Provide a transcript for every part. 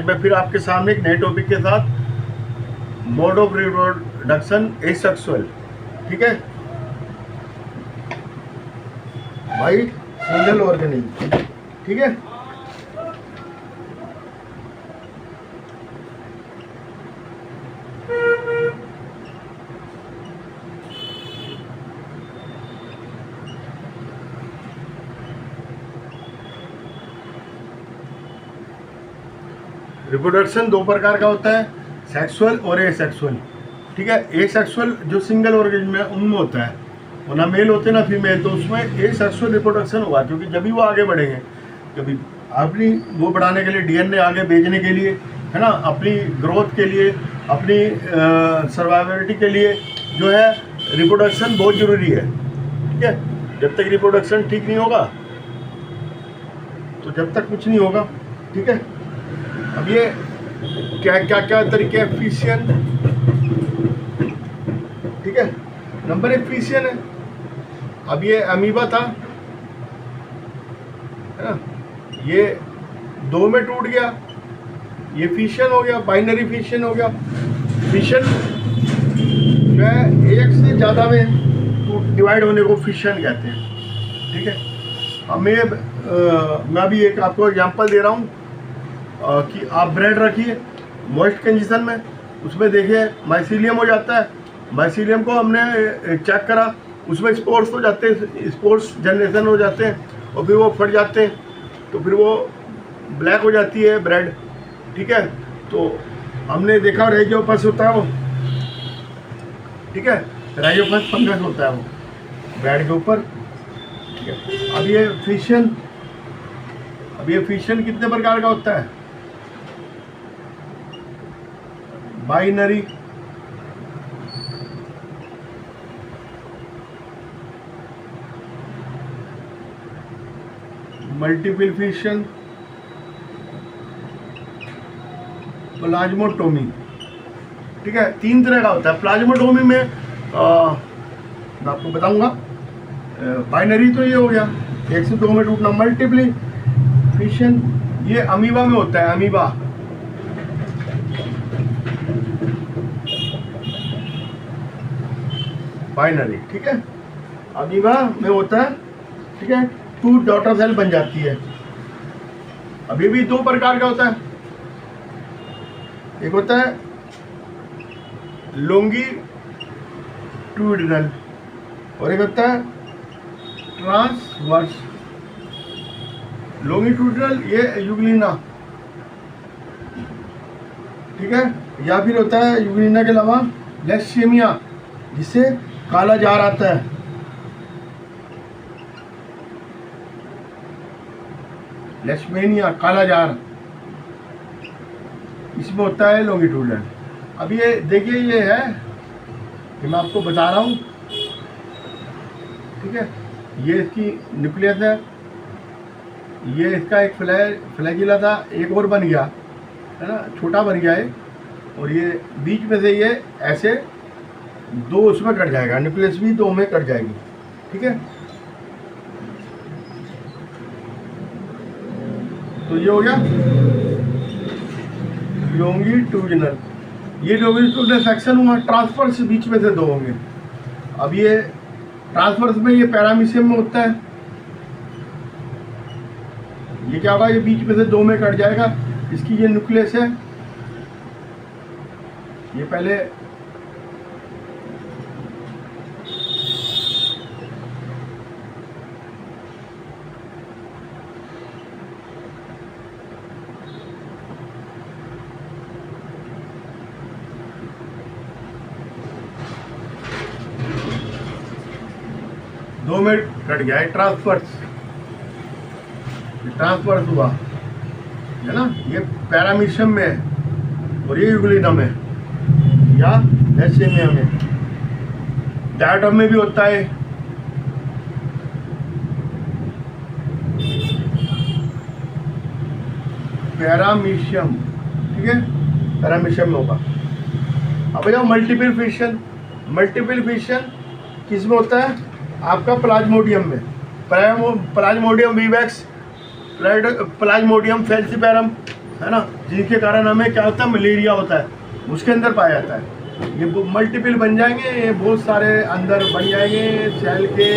मैं फिर आपके सामने एक नए टॉपिक के साथ मोड ऑफ रिप्रोडक्शन एसेक्सुअल, ठीक है भाई, सिंगल ऑर्गेनिज्म, ठीक है। रिप्रोडक्शन दो प्रकार का होता है, सेक्सुअल और एसेक्सुअल, ठीक है। एसेक्सुअल जो सिंगल ऑर्गेनिज्म है उनमें होता है, वो ना मेल होते ना फीमेल, तो उसमें एसेक्सुअल रिप्रोडक्शन होगा, क्योंकि जब भी वो आगे बढ़ेंगे, कभी अपनी वो बढ़ाने के लिए, डीएनए आगे भेजने के लिए, है ना, अपनी ग्रोथ के लिए, अपनी सर्वाइवलिटी के लिए जो है रिप्रोडक्शन बहुत ज़रूरी है, ठीक है। जब तक रिप्रोडक्शन ठीक नहीं होगा तो जब तक कुछ नहीं होगा, ठीक है। अब ये क्या क्या क्या तरीके हैं फिशियन, ठीक है। नंबर एक फिशियन है। अब ये अमीबा था, है ना, ये दो में टूट गया, ये फिशियन हो गया, बाइनरी फिशियन हो गया। फिशियन जो है एक से ज़्यादा में डिवाइड होने को फिशियन कहते हैं, ठीक है। अब मैं अभी एक आपको एग्जांपल दे रहा हूँ कि आप ब्रेड रखिए मॉइस्ट कंडीशन में, उसमें देखिए माइसीलियम हो जाता है, माइसीलियम को हमने चेक करा, उसमें स्पोर्स हो जाते हैं, स्पोर्स जनरेशन हो जाते हैं और फिर वो फट जाते हैं, तो फिर वो ब्लैक हो जाती है ब्रेड, ठीक है। तो हमने देखा रेजियोपस होता है वो, ठीक है, रेजियोपस फंगस होता है वो ब्रेड के ऊपर, ठीक है। अब ये फिशियन कितने प्रकार का होता है? बाइनरी, मल्टीपल फिशियन, प्लाज्मोटोमी, ठीक है। तीन तरह का होता है। प्लाज्मोटोमी में मैं आपको बताऊंगा। बाइनरी तो ये हो गया, एक से दो में टूटना। मल्टीपल फिशियन ये अमीबा में होता है, अमीबा, बाइनरी, ठीक है, अमीबा में होता है, ठीक है। टू डॉटर सेल बन जाती है। अब ये भी दो प्रकार का होता है, एक होता है लॉन्गिट्यूडिनल और एक होता है ट्रांसवर्स। लॉन्गिट्यूडिनल ये यूग्लिना, ठीक है, या फिर होता है यूग्लिना के अलावा लेशेमिया, जिससे काला जार आता है। लेशमेनिया, काला जार, इसमें होता है लॉन्गिट्यूडिनल। अब ये देखिए, ये है कि मैं आपको बता रहा हूँ, ठीक है, ये इसकी न्यूक्लियस है, ये इसका एक फ्लैजिला था, एक और बन गया, है ना, छोटा बन गया है, और ये बीच में से ये ऐसे दो उसमें कट जाएगा, न्यूक्लियस भी दो में कट जाएगी, ठीक है। तो ये हो गया लॉन्गिट्यूडिनल। ये लॉन्गिट्यूडिनल सेक्शन हुआ। ट्रांसफर्स बीच में से दो होंगे। अब ये ट्रांसफर्स में ये पैरामीशियम में होता है, ये क्या होगा, ये बीच में से दो में कट जाएगा, इसकी ये न्यूक्लियस है, ये पहले दो में कट गया है, ट्रांसफर्स हुआ, है ना, ये पैरामीशियम में है और ये यूग्लिना में या लेशेमिया में। डायटम में भी होता है, पैरामीशियम, ठीक है, पैरामीशियम में होगा। अब जाओ मल्टीपल फिशियन। मल्टीपल फिशियन किस में होता है? आपका प्लाज्मोडियम में, प्लाज्मोडियम विवैक्स, प्लाज्मोडियम फैल्सीपैरम, है ना, जिनके कारण हमें क्या होता है, मलेरिया होता है, उसके अंदर पाया जाता है। ये मल्टीपल बन जाएंगे, ये बहुत सारे अंदर बन जाएंगे सेल के,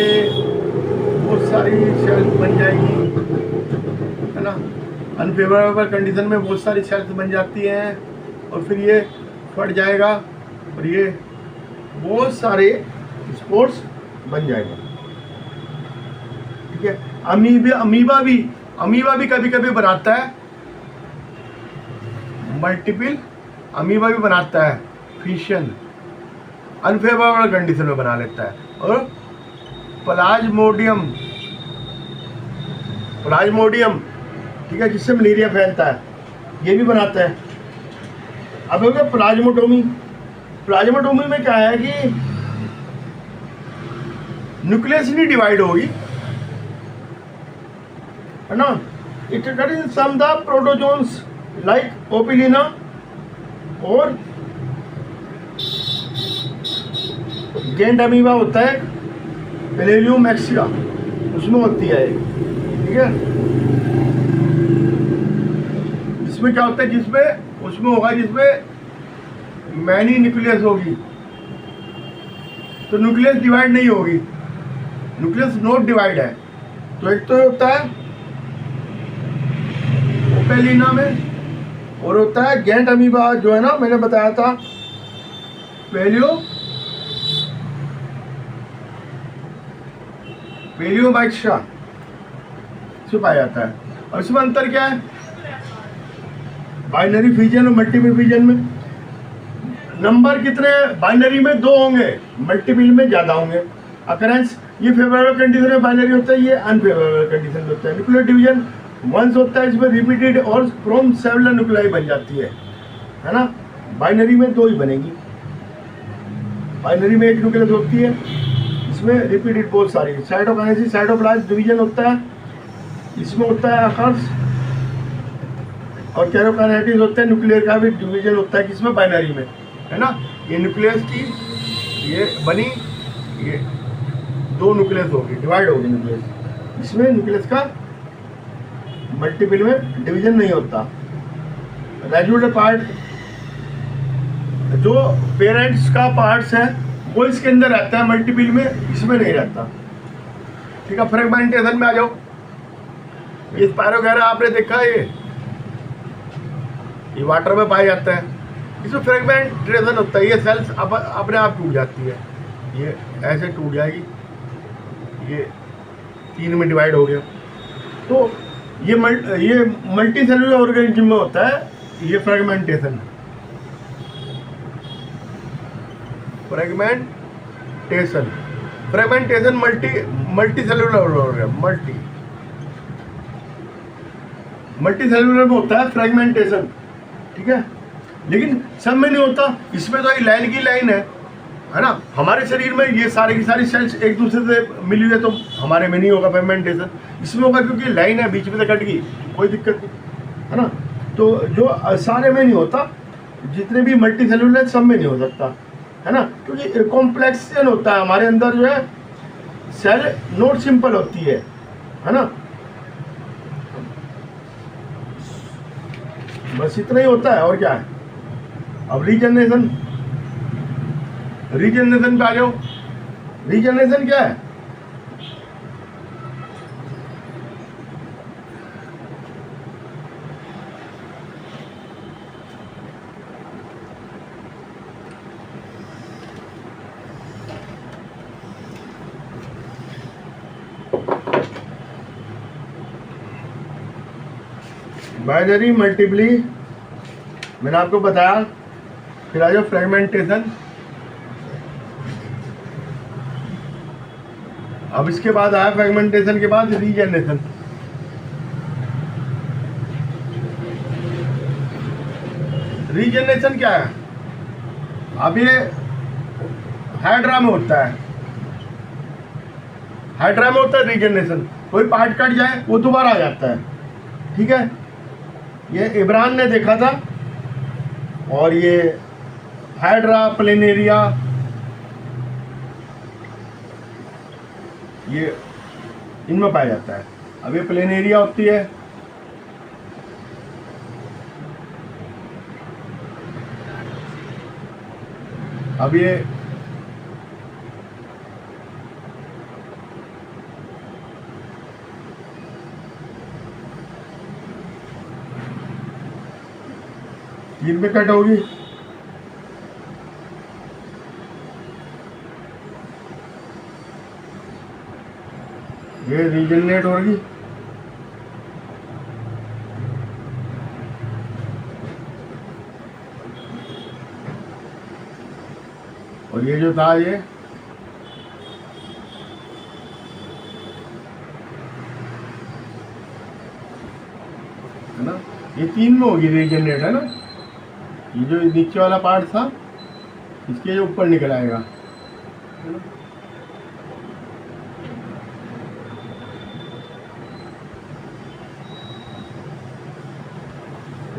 बहुत सारी सेल्स बन जाएंगी, है ना। अनफेवरेबल कंडीशन में बहुत सारी सेल्स बन जाती हैं और फिर ये फट जाएगा और ये बहुत सारे स्पोर्ट्स बन जाएंगे। ठीक है। अमीबा भी कभी कभी बनाता है, मल्टीपल अमीबा भी बनाता है, फिशन अनफेवरेबल कंडीशन में बना लेता है। और प्लाज्मोडियम, ठीक है, जिससे मलेरिया फैलता है, ये भी बनाता है। अब हो गया प्लाज्मोटोमी। प्लाज्मोटोमी में क्या है कि न्यूक्लियस नहीं डिवाइड होगी, है ना। It contains some the protozoans like Opalina और गेंट अमीबा होता है, पेलेलियम मैक्सिया उसमें होती है, ठीक है। इसमें क्या होता है, जिसमें उसमें होगा जिसमें मैनी न्यूक्लियस होगी, तो न्यूक्लियस डिवाइड नहीं होगी, न्यूक्लियस नॉट डिवाइड है। तो एक तो होता है ओपेलिना में, और होता है गेंट अमीबा, जो है ना मैंने बताया था, पेलियोमाइक्सिया से पाया जाता है। और इसमें अंतर क्या है, बाइनरी फिजन और मल्टीपल फिजन में नंबर कितने, बाइनरी में 2 होंगे, मल्टीपल में ज़्यादा होंगे। अकरेंस ये फेवरेबल कंडीशन में बाइनरी होता है, ये अनफेवरेबल कंडीशन में होता है। न्यूक्लियर डिवीजन वंस होता है, इसमें रिपीटेड और फ्रॉम सेवरल न्यूक्लियाई बन जाती है ना। बाइनरी में 2 ही बनेगी, बाइनरी में 1 न्यूक्लियस होती है, इसमें रिपीटेड बहुत सारी। साइटोकाइनेसिस साइटोप्लाज्म डिवीजन होता है, इसमें होता है अकर्स, और कैरोकाइनेटिस होता है, न्यूक्लियर का भी डिवीजन होता है, किसमें, बाइनरी में, है ना। ये न्यूक्लियस की ये बनी, ये 2 न्यूक्लियस होगी, डिवाइड होगी न्यूक्लियस, इसमें न्यूक्लियस का मल्टीपल में डिवीजन नहीं होता। रेजुलर पार्ट, जो पेरेंट्स का पार्ट्स है वो इसके अंदर रहता है, मल्टीपल में इसमें नहीं रहता। ठीक है। फ्रेगमेंटेशन में आ जाओ। ये स्पायरोगैरा आपने देखा है, ये वाटर में पाया जाता है, इसमें फ्रेगमेंटेशन होता है, ये सेल्स अपने आप टूट जाती है, ये ऐसे टूट जाएगी, ये 3 में डिवाइड हो गया। तो ये मल्टी सेलुलर ऑर्गेनिज्म में होता है ये fragmentation. Fragmentation multi cellular multi cellular में होता है फ्रेगमेंटेशन, ठीक है। लेकिन सब में नहीं होता, इसमें तो ये लाइन की लाइन है ना। हमारे शरीर में ये सारी की सारी सेल्स एक दूसरे से मिली हुई है, तो हमारे में नहीं होगा फ्रेगमेंटेशन, इसमें होगा क्योंकि लाइन है, बीच में से कट गई, कोई दिक्कत नहीं, है ना। तो जो सारे में नहीं होता, जितने भी मल्टी सेलुलर सब में नहीं हो सकता, है ना, क्योंकि कॉम्प्लेक्शन होता है हमारे अंदर, जो है सेल नॉट सिंपल होती है ना। बस इतना ही होता है, और क्या है। अब रीजनरेशन पे आ जाओ। रीजनरेशन क्या है, बाइनरी मल्टीपली मैंने आपको बताया। फिर आ जाओ फ्रेगमेंटेशन। अब इसके बाद आया फ्रेगमेंटेशन के बाद रीजनरेशन। रीजनरेशन क्या है, अब ये हाइड्रा में होता है, रीजनरेशन। कोई पार्ट कट जाए वो दोबारा आ जाता है, ठीक है। ये इब्रान ने देखा था, और ये हाइड्रा प्लेनेरिया, ये इनमें पाया जाता है। अब ये प्लेनेरिया होती है, अब ये तीन पे कट होगी, ये रीजनरेट होगी, और ये जो था ये है ना, ये तीन में होगी रीजनरेट, है ना। ये जो नीचे वाला पार्ट था इसके जो ऊपर निकल आएगा, है ना।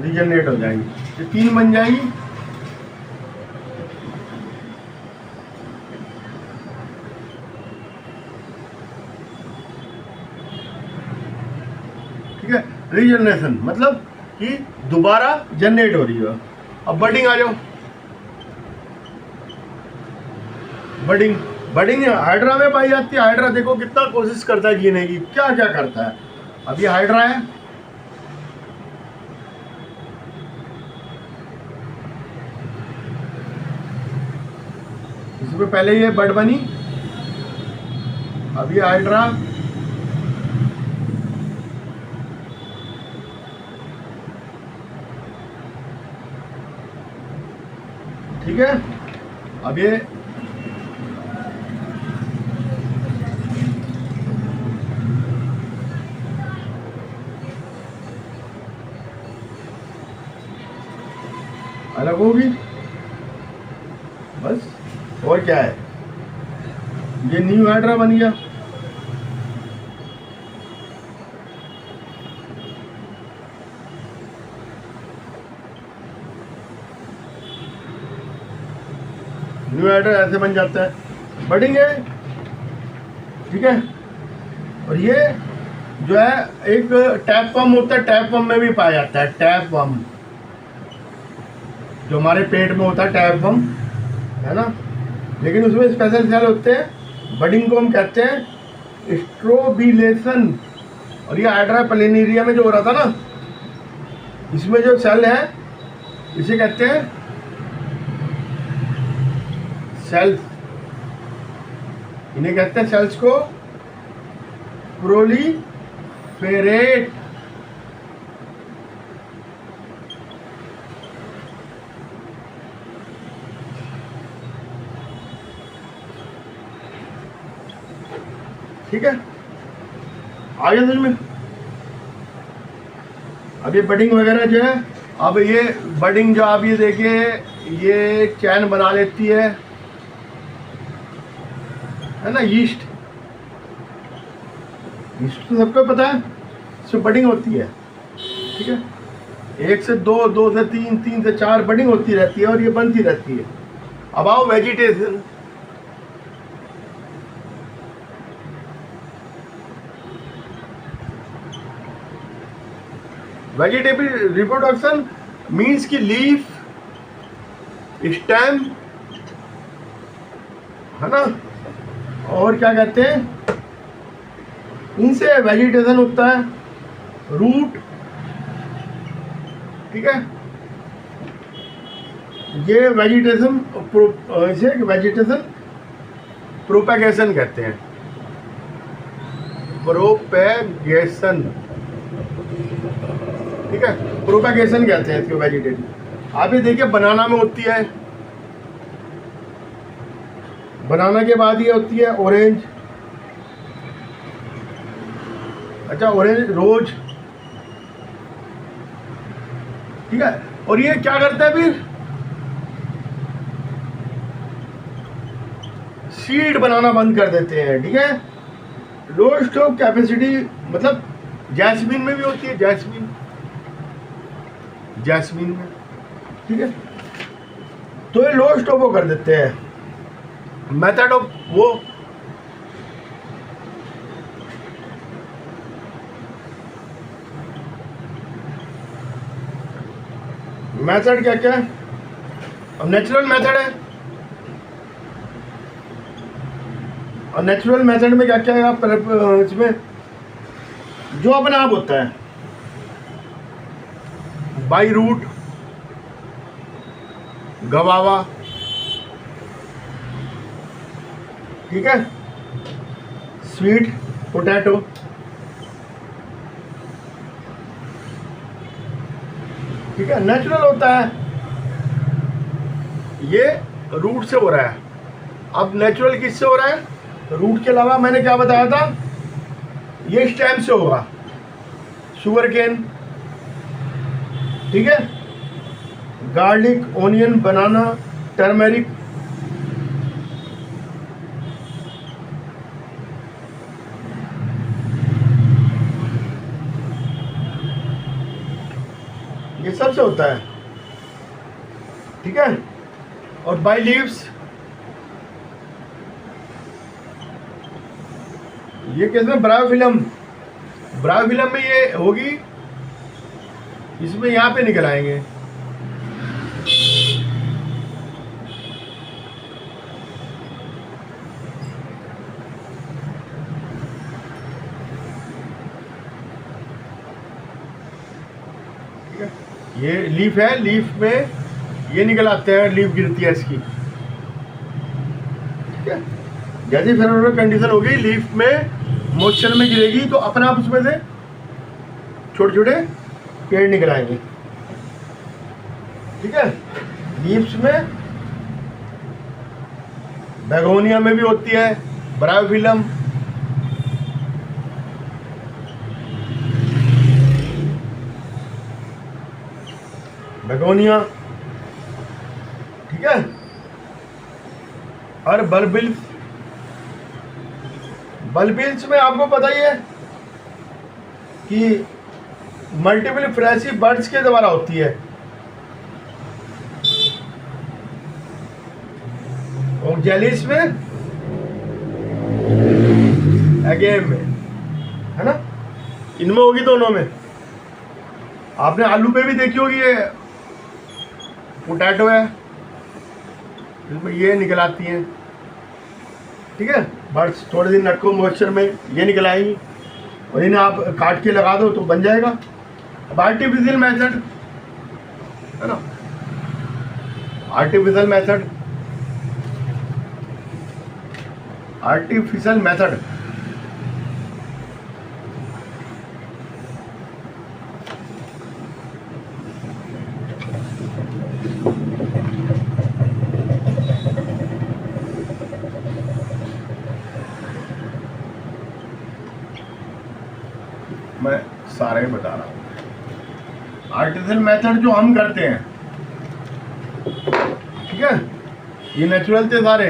रीजनरेट हो जाएगी, ये तीन बन जाएगी। ठीक है, रीजनरेशन मतलब कि दोबारा जनरेट हो रही है। अब बडिंग आ जाओ, बडिंग बडिंग हाइड्रा में पाई जाती है। हाइड्रा देखो कितना कोशिश करता है जीने की, क्या क्या करता है। अब ये हाइड्रा है, इसमें पहले ये बड बनी, अब ये हाइड्रा, ठीक है। अब ये अलग होगी, बस। और क्या है, ये न्यू हाइड्रा बन गया। न्यू हाइड्रा ऐसे बन जाता है, बडिंग है, ठीक है। और ये जो है एक टैप पम्प होता है, टैप पम्प में भी पाया जाता है। टैप पम्प जो हमारे पेट में होता है, टैप पम्प, है ना, लेकिन उसमें स्पेशल सेल होते हैं। बडिंग को हम कहते हैं स्ट्रोबिलेशन। और ये हाइड्रा प्लेनेरिया में जो हो रहा था ना, इसमें जो सेल है इसे कहते हैं सेल्स, इन्हें कहते हैं सेल्स को प्रोलीफेरेट। ठीक है, आगे समझ में। अब ये बडिंग वगैरह जो है, अब ये बडिंग जो आप ये देखिए, ये चैन बना लेती है ना। यीस्ट, यीस्ट तो सबको पता है, इसमें बडिंग होती है, ठीक है। 1 से 2, 2 से 3, 3 से 4 बडिंग होती रहती है और ये बनती रहती है। अब आओ वेजिटेशन। वेजिटेबल रिप्रोडक्शन मीन्स की लीफ, स्टेम, है ना, और क्या कहते हैं, इनसे वेजिटेशन होता है। रूट, ठीक है, ये वेजिटेशन, इसे वेजिटेशन प्रोपेगेशन कहते हैं। प्रोपेगेशन, ठीक है, प्रोपेगेशन कहते हैं इसको, वेजिटेटिव। आप ये देखिए बनाना में होती है, बनाना के बाद ये होती है ऑरेंज, अच्छा ऑरेंज रोज, ठीक है। और ये क्या करता है फिर, सीड बनाना बंद कर देते हैं, ठीक है। लो स्टॉक कैपेसिटी, मतलब जैस्मीन में भी होती है, जैस्मीन, जैस्मीन में, ठीक है। तो ये लो स्टॉप वो कर देते हैं। मेथड ऑफ वो, मेथड क्या क्या है, अब नेचुरल मेथड है, और नेचुरल मेथड में क्या क्या है आप इसमें जो अपने आप होता है, बाई रूट गवावा, ठीक है, स्वीट पोटैटो, ठीक है, नेचुरल होता है। ये रूट से हो रहा है। अब नेचुरल किससे हो रहा है? रूट के अलावा मैंने क्या बताया था, ये स्टेम से होगा, शुगर केन, ठीक है, गार्लिक, ओनियन, बनाना, टर्मेरिक, ये सब से होता है, ठीक है। और बाई लीव्स, ये कैसे ब्रायोफिलम, ब्रायोफिलम में ये होगी, इसमें यहाँ पे निकल आएंगे, ठीक है। ये लीफ है, लीफ में ये निकल आते हैं, लीफ गिरती है इसकी, ठीक है। जैसी फेवरेबल कंडीशन होगी, लीफ में मॉइस्चर में गिरेगी तो अपने आप उसमें से छोटे छोटे पेड़ निकल आएंगे, ठीक है। लीव्स में बेगोनिया में भी होती है ब्रायोफिलम, बेगोनिया, ठीक है। और बल्बिल्स, बल्बिल्स में आपको पता ही है कि मल्टीपल फ्रेसी बर्ड्स के द्वारा होती है, और जेलिस में एगेम में, है ना, इनमें होगी दोनों में। आपने आलू पे भी देखी होगी, ये पोटैटो है, इसमें ये निकल आती हैं, ठीक है। बर्ड्स थोड़े दिन रखो मॉइस्चर में, ये निकल आएंगी और इन्हें आप काट के लगा दो तो बन जाएगा। अब आर्टिफिशियल मेथड है ना, आर्टिफिशियल मेथड, आर्टिफिशियल मेथड मैं सारे ही बता रहा हूँ। आर्टिफिशियल मेथड जो हम करते हैं, ठीक है, ये नेचुरल थे सारे।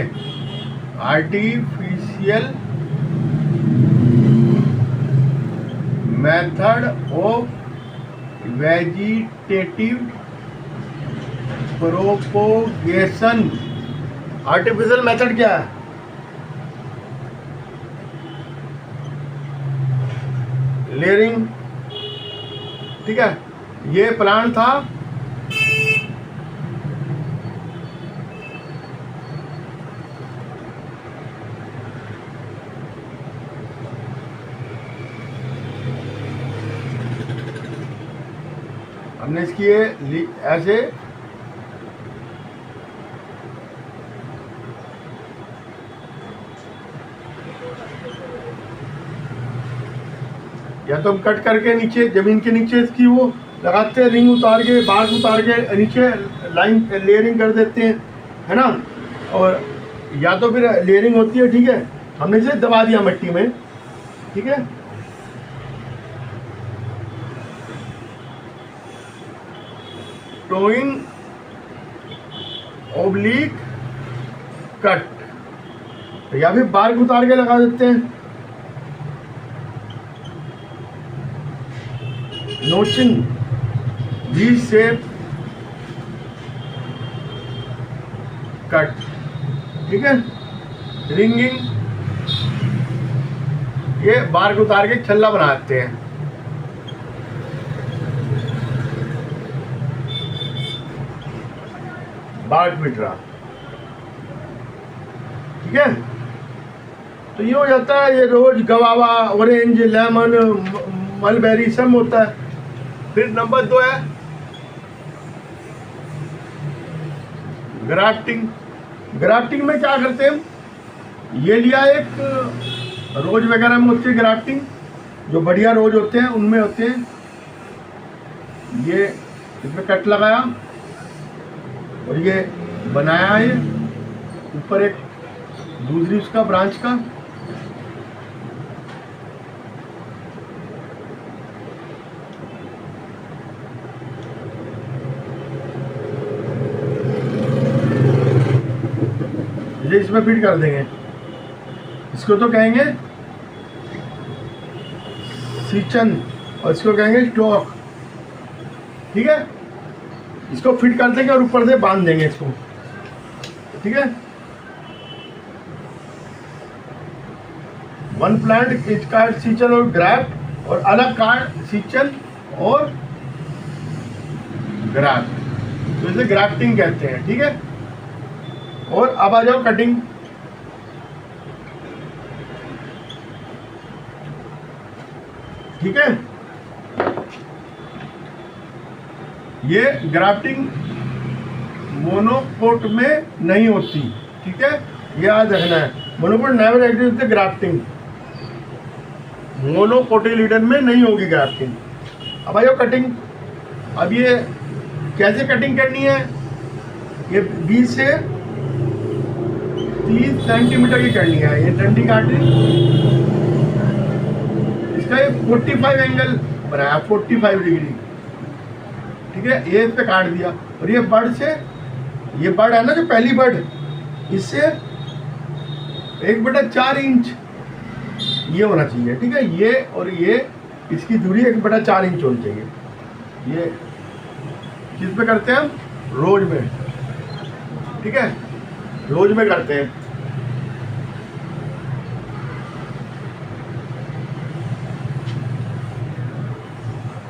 Artificial method of vegetative propagation. Artificial method क्या है? लेयरिंग, ठीक है। ये प्लांट था, हमने इसकी ये ऐसे या तो हम कट करके नीचे जमीन के नीचे इसकी वो लगाते हैं, रिंग उतार के, बार्क उतार के नीचे लाइन लेयरिंग कर देते हैं, है ना। और या तो फिर लेयरिंग होती है, ठीक है, हमने इसे दबा दिया मिट्टी में, ठीक है। टोइंग ओब्लिक कट, या फिर बार्क उतार के लगा देते हैं। नोचिंग, वी शेप कट, ठीक है। रिंगिंग, ये बार्क उतार के छल्ला बना देते हैं। बार्क बिटरा, ठीक है। तो ये हो जाता है, ये रोज गवावा, ऑरेंज, लेमन, मलबेरी सब होता है। फिर नंबर 2 है ग्राफ्टिंग। ग्राफ्टिंग में क्या करते हैं, ये लिया एक रोज वगैरह में होती है ग्राफ्टिंग, जो बढ़िया रोज होते हैं उनमें होते हैं। ये इसमें कट लगाया और ये बनाया, ये ऊपर एक दूसरी उसका ब्रांच का, ये इसमें फिट कर देंगे। इसको तो कहेंगे सीचन और इसको कहेंगे स्टॉक, ठीक है। इसको फिट कर देंगे और ऊपर से बांध देंगे इसको, ठीक है। 1 प्लांट इज कार्ड सीचन और ग्राफ्ट, और अलग कार्ड सीचन और ग्राफ्ट, तो इसे ग्राफ्टिंग कहते हैं, ठीक है। और अब आ जाओ कटिंग। ठीक है, ये ग्राफ्टिंग मोनोकोट में नहीं होती, ठीक है, ये याद रखना है। Monocot never exist with grafting, monocotyledon में नहीं होगी ग्राफ्टिंग। अब आइए कटिंग। अब ये कैसे कटिंग करनी है, ये 20 से 30 सेंटीमीटर की करनी है। ये डंडी काटी, इसका ये 45 एंगल बनाया, 45 डिग्री, ठीक है। ये इस पे काट दिया, और ये बर्ड से, ये बर्ड है ना जो पहली बर्ड, इससे 1/4 इंच ये होना चाहिए, ठीक है। ये और ये इसकी दूरी 1/4 इंच होनी चाहिए। ये किस पे करते हैं हम, रोज में, ठीक है, रोज में करते हैं।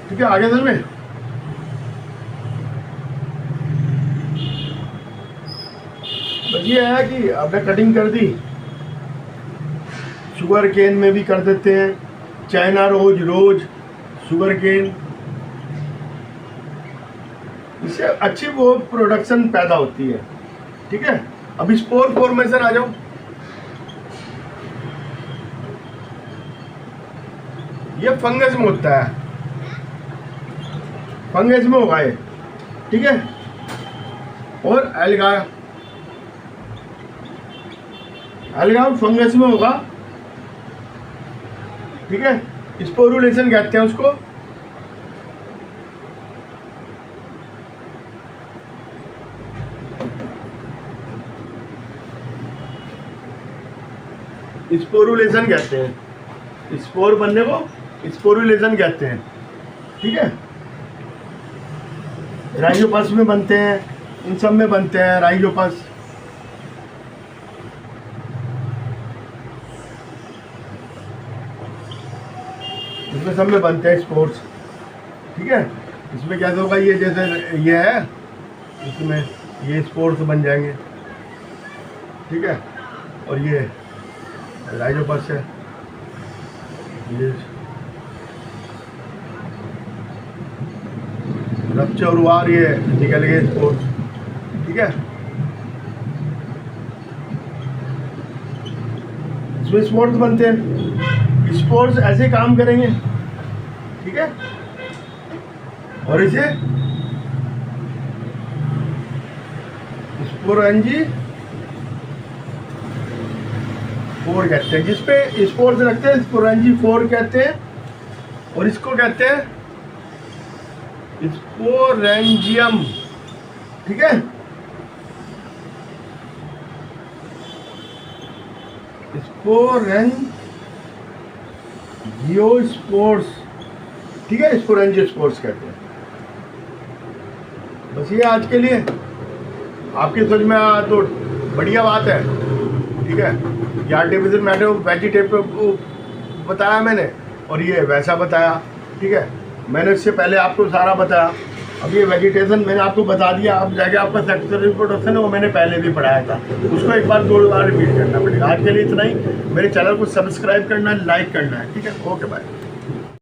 ठीक है, आगे समझ में। बस ये है कि आपने कटिंग कर दी, शुगर केन में भी कर देते हैं, चाइना रोज, शुगर केन, इससे अच्छी वो प्रोडक्शन पैदा होती है, ठीक है। अब स्पोर फॉर्मेशन आ जाओ। ये फंगस में होता है, फंगस में होगा ये, ठीक है। और एल्गा फंगस में होगा, ठीक है। स्पोरुलेशन कहते हैं उसको। स्पोरुलेशन कहते हैं, स्पोर बनने को स्पोरुलेशन कहते हैं, ठीक है। राइजोपस में बनते हैं, इन सब में बनते हैं राइजोपस। इसमें सब में बनते हैं स्पोर्ट्स, ठीक है। इसमें क्या होगा, ये जैसे ये है, इसमें ये स्पोर्ट्स बन जाएंगे, ठीक है। और ये राइजोपस है, ये रप्चर हुआ, ये निकल गए स्पोर्ट्स, ठीक है। इसमें स्पोर्ट्स बनते हैं, स्पोर्ट्स ऐसे काम करेंगे, ठीक है। और इसे स्पोरेंजी 4 कहते हैं, जिसपे स्पोर्स रखते हैं स्पोरेंजी 4 कहते हैं। और इसको कहते हैं स्पोरेंजियम, ठीक है। स्पोरेंजियोस्पोर्स, ठीक है, स्पोरेंजियोस्पोर्स कहते हैं। बस ये आज के लिए आपकी समझ में आ तो बढ़िया बात है, ठीक है। ये आर्टिफिशियल मैटर वेजिटेबल बताया मैंने, और ये वैसा बताया, ठीक है। मैंने इससे पहले आपको सारा बताया, अब ये वेजिटेशन मैंने आपको बता दिया, अब जाके आपका सेक्सुअल रिप्रोडक्शन है वो मैंने पहले भी पढ़ाया था, उसको एक बार 2 बार रिपीट करना पड़ेगा। आज के लिए इतना ही। मेरे चैनल को सब्सक्राइब करना है, लाइक करना है, ठीक है। Okay bye.